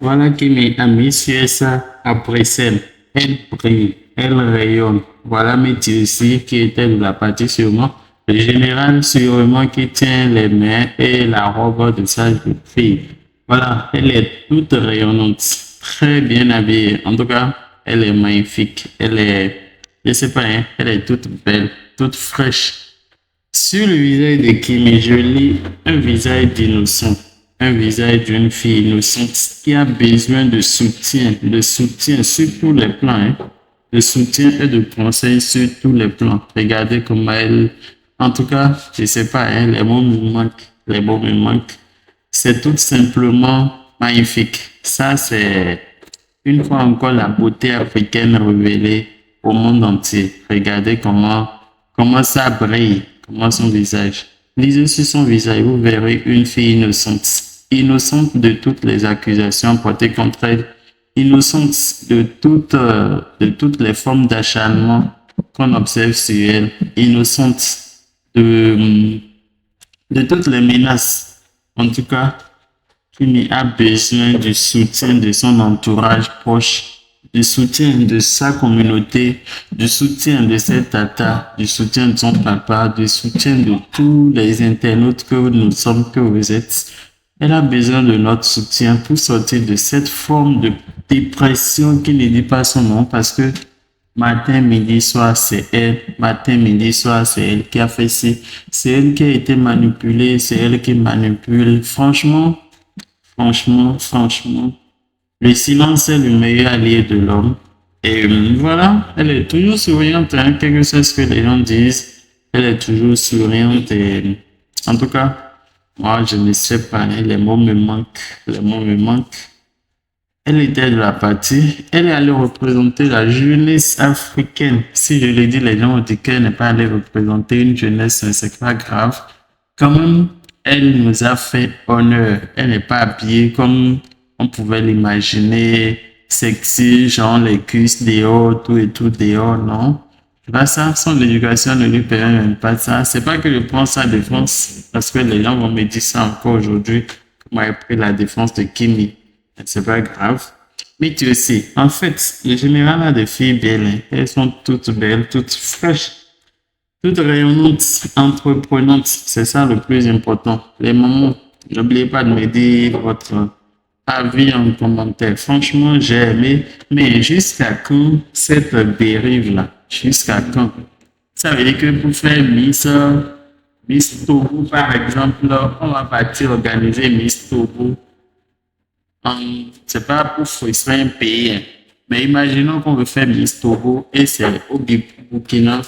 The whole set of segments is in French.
Voilà qui m'est ami sur ça à Bruxelles. Elle brille, elle rayonne. Voilà mes aussi qui était de la partie sûrement. Le général sûrement qui tient les mains et la robe de sa jeune fille. Voilà, elle est toute rayonnante, très bien habillée. En tout cas, elle est magnifique. Elle est, je sais pas, hein, elle est toute belle, toute fraîche. Sur le visage de Kimi, je lis un visage d'innocent, un visage d'une fille innocente qui a besoin de soutien sur tous les plans, hein, de soutien et de conseils sur tous les plans. Regardez comment elle, en tout cas, je sais pas, hein, les mots me manquent, les mots me manquent. C'est tout simplement magnifique. Ça, c'est une fois encore la beauté africaine révélée au monde entier. Regardez comment ça brille, comment son visage. Lisez sur son visage, vous verrez une fille innocente, innocente de toutes les accusations portées contre elle, innocente de toutes les formes d'acharnement qu'on observe sur elle, innocente de, de toutes les menaces. En tout cas, Kimi a besoin du soutien de son entourage proche, du soutien de sa communauté, du soutien de ses tatas, du soutien de son papa, du soutien de tous les internautes que nous sommes, que vous êtes. Elle a besoin de notre soutien pour sortir de cette forme de dépression qui ne dit pas son nom parce que matin, midi, soir, c'est elle. Matin, midi, soir, c'est elle qui a fait ci. C'est elle qui a été manipulée, c'est elle qui manipule. Franchement, le silence est le meilleur allié de l'homme. Et voilà, elle est toujours souriante, hein, quel que soit ce que les gens disent. Elle est toujours souriante et en tout cas, moi, je ne sais pas, hein, les mots me manquent, les mots me manquent. Elle était de la partie, elle est allée représenter la jeunesse africaine. Si je le dis, les gens ont dit qu'elle n'est pas allée représenter une jeunesse, c'est pas grave. Quand même, elle nous a fait honneur. Elle n'est pas habillée comme on pouvait l'imaginer, sexy, genre les cuisses dehors, tout et tout dehors, non. Là, ça, son éducation ne lui permet même pas ça. C'est pas que je prends sa défense, parce que les gens vont me dire ça encore aujourd'hui, comment elle a pris la défense de Kimi. C'est pas grave. Mais tu sais, en fait, le général a des filles belles, hein. Elles sont toutes belles, toutes fraîches, toutes rayonnantes, entreprenantes. C'est ça le plus important. Les mamans, n'oubliez pas de me dire votre avis en commentaire. Franchement, j'ai aimé, mais jusqu'à quand cette dérive-là? Jusqu'à quand? Ça veut dire que pour faire Miss Togo, par exemple, on va partir organiser Miss Togo. C'est pas pour frustrer un pays, hein. Mais imaginons qu'on veut faire Miss Togo et c'est au Burkina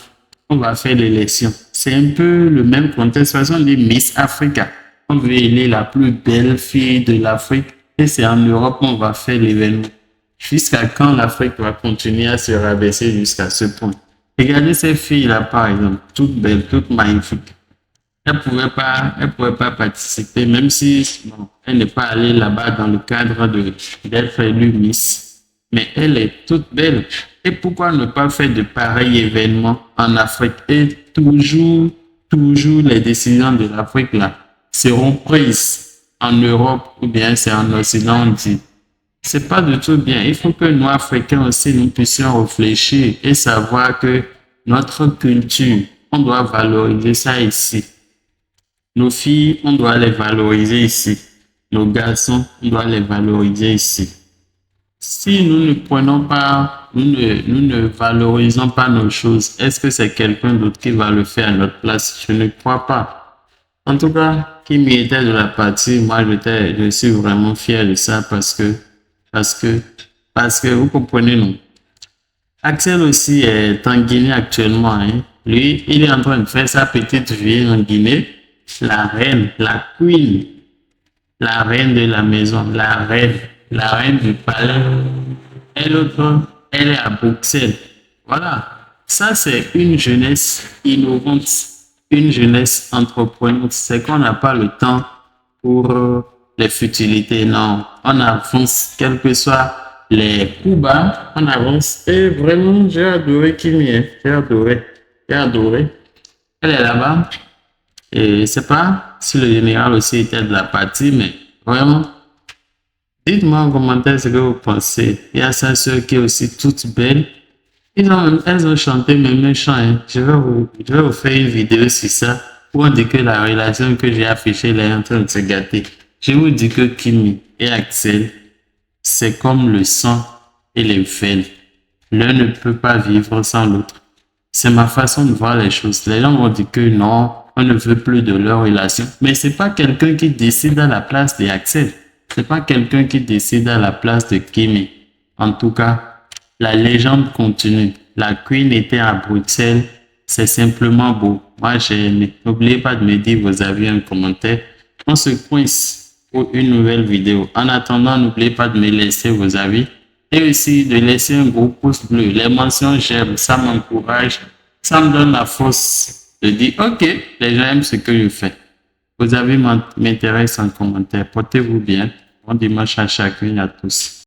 qu'on va faire l'élection. C'est un peu le même contexte. De toute façon, les Miss Africa. On veut élire la plus belle fille de l'Afrique et c'est en Europe qu'on va faire l'événement. Jusqu'à quand l'Afrique va continuer à se rabaisser jusqu'à ce point? Regardez ces filles-là, par exemple, toutes belles, toutes magnifiques. Elle pouvait pas participer, même si bon, elle n'est pas allée là-bas dans le cadre d'être élue Miss. Mais elle est toute belle. Et pourquoi ne pas faire de pareils événements en Afrique? Et toujours les décisions de l'Afrique là seront prises en Europe ou bien c'est en Occident, on dit. C'est pas du tout bien. Il faut que nous, Africains aussi, nous puissions réfléchir et savoir que notre culture, on doit valoriser ça ici. Nos filles, on doit les valoriser ici. Nos garçons, on doit les valoriser ici. Si nous ne prenons pas, nous ne valorisons pas nos choses, est-ce que c'est quelqu'un d'autre qui va le faire à notre place? Je ne crois pas. En tout cas, qui m'était de la partie, moi, je suis vraiment fier de ça parce que vous comprenez, non? Axel aussi est en Guinée actuellement, hein. Lui, il est en train de faire sa petite vie en Guinée. La reine, la queen, la reine de la maison, la reine du palais. Et l'autre, elle est à Bruxelles. Voilà. Ça, c'est une jeunesse innovante, une jeunesse entreprenante. C'est qu'on n'a pas le temps pour les futilités. Non, on avance, quel que soit les coups bas, on avance. Et vraiment, j'ai adoré Kimi. J'ai adoré. J'ai adoré. Elle est là-bas. Et je ne sais pas si le général aussi était de la partie, mais vraiment, Dites-moi en commentaire ce que vous pensez. Il y a sa sœur qui est aussi toute belle. Elles ont chanté même un chant. Hein. Je vais vous faire une vidéo sur ça où on dit que la relation que j'ai affichée là est en train de se gâter. Je vous dis que Kimi et Axel, c'est comme le sang et les veines. L'un ne peut pas vivre sans l'autre. C'est ma façon de voir les choses. Les gens vont dire que non, on ne veut plus de leur relation. Mais c'est pas quelqu'un qui décide à la place d'Axel. C'est pas quelqu'un qui décide à la place de Kimi. En tout cas, la légende continue. La Queen était à Bruxelles. C'est simplement beau. Moi, j'ai aimé. N'oubliez pas de me dire vos avis en commentaire. On se coince pour une nouvelle vidéo. En attendant, n'oubliez pas de me laisser vos avis et aussi de laisser un gros pouce bleu. Les mentions j'aime, ça m'encourage, ça me donne la force de dire ok, les gens aiment ce que je fais. Vos avis m'intéressent en commentaire. Portez-vous bien. Bon dimanche à chacun et à tous.